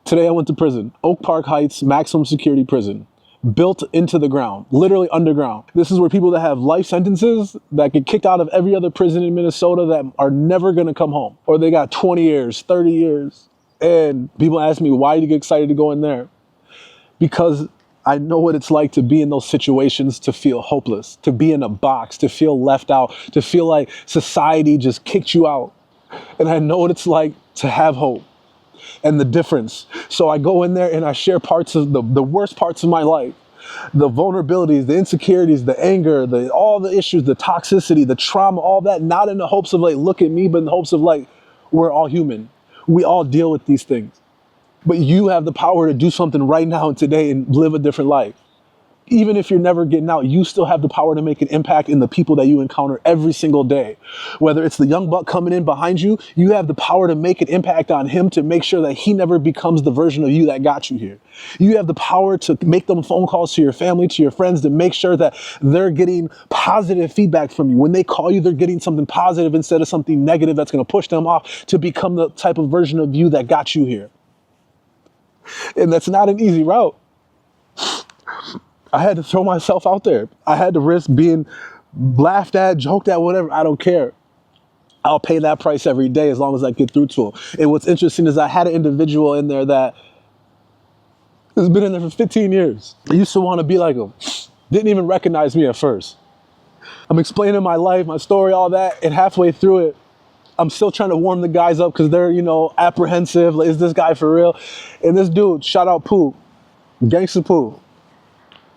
Today I went to prison, Oak Park Heights maximum security prison, built into the ground, literally underground. This is where people that have life sentences that get kicked out of every other prison in Minnesota that are never gonna come home, or they got 20 years, 30 years. And people ask me, why do you get excited to go in there? Because I know what it's like to be in those situations, to feel hopeless, to be in a box, to feel left out, to feel like society just kicked you out. And I know what it's like to have hope and the difference. So I go in there and I share parts of the worst parts of my life, the vulnerabilities, the insecurities, the anger, all the issues, the toxicity, the trauma, all that, not in the hopes of like, look at me, but in the hopes of like, we're all human. We all deal with these things. But you have the power to do something right now and today and live a different life. Even if you're never getting out, you still have the power to make an impact in the people that you encounter every single day. Whether it's the young buck coming in behind you, you have the power to make an impact on him to make sure that he never becomes the version of you that got you here. You have the power to make them phone calls to your family, to your friends, to make sure that they're getting positive feedback from you. When they call you, they're getting something positive instead of something negative that's going to push them off to become the type of version of you that got you here. And that's not an easy route. I had to throw myself out there. I had to risk being laughed at, joked at, whatever. I don't care. I'll pay that price every day as long as I get through to him. And what's interesting is I had an individual in there that has been in there for 15 years. I used to want to be like him. Didn't even recognize me at first. I'm explaining my life, my story, all that, and halfway through it, I'm still trying to warm the guys up because they're, apprehensive. Like, is this guy for real? And this dude, shout out Pooh, Gangsta Pooh.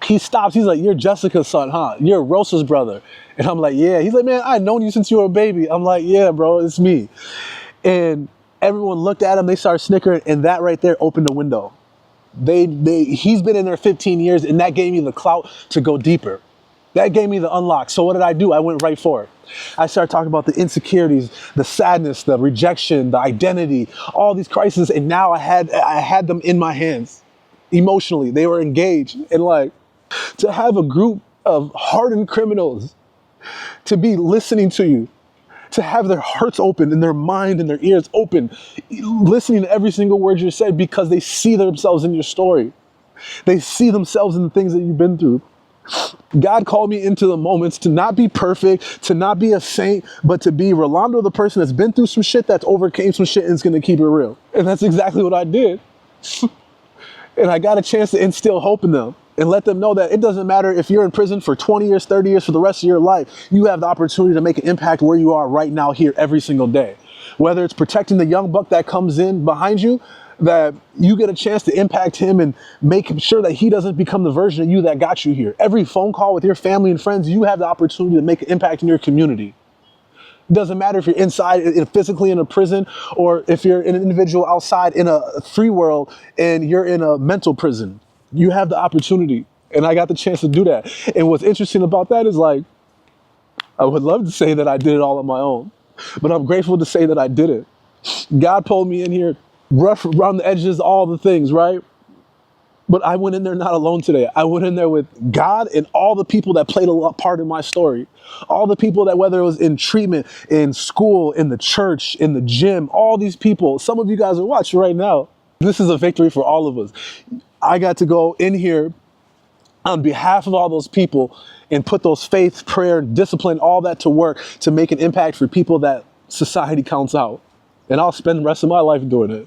He stops. He's like, you're Jessica's son, huh? You're Rosa's brother. And I'm like, yeah. He's like, man, I've known you since you were a baby. I'm like, yeah, bro, it's me. And everyone looked at him. They started snickering. And that right there opened the window. He's been in there 15 years, and that gave me the clout to go deeper. That gave me the unlock. So what did I do? I went right for it. I started talking about the insecurities, the sadness, the rejection, the identity, all these crises. And now I had them in my hands emotionally. They were engaged. And like, to have a group of hardened criminals to be listening to you, to have their hearts open and their mind and their ears open, listening to every single word you said because they see themselves in your story. They see themselves in the things that you've been through. God called me into the moments to not be perfect, to not be a saint, but to be Rolando, the person that's been through some shit, that's overcame some shit and is going to keep it real. And that's exactly what I did. And I got a chance to instill hope in them and let them know that it doesn't matter if you're in prison for 20 years, 30 years, for the rest of your life. You have the opportunity to make an impact where you are right now, here, every single day. Whether it's protecting the young buck that comes in behind you, that you get a chance to impact him and make sure that he doesn't become the version of you that got you here. Every phone call with your family and friends, you have the opportunity to make an impact in your community. It doesn't matter if you're inside physically in a prison or if you're an individual outside in a free world and you're in a mental prison. You have the opportunity, and I got the chance to do that. And what's interesting about that is, like, I would love to say that I did it all on my own, but I'm grateful to say that I did it. God pulled me in here, rough around the edges, all the things, right? But I went in there not alone today. I went in there with God and all the people that played a part in my story. All the people that, whether it was in treatment, in school, in the church, in the gym, all these people, some of you guys are watching right now. This is a victory for all of us. I got to go in here on behalf of all those people and put those faith, prayer, discipline, all that to work to make an impact for people that society counts out. And I'll spend the rest of my life doing it.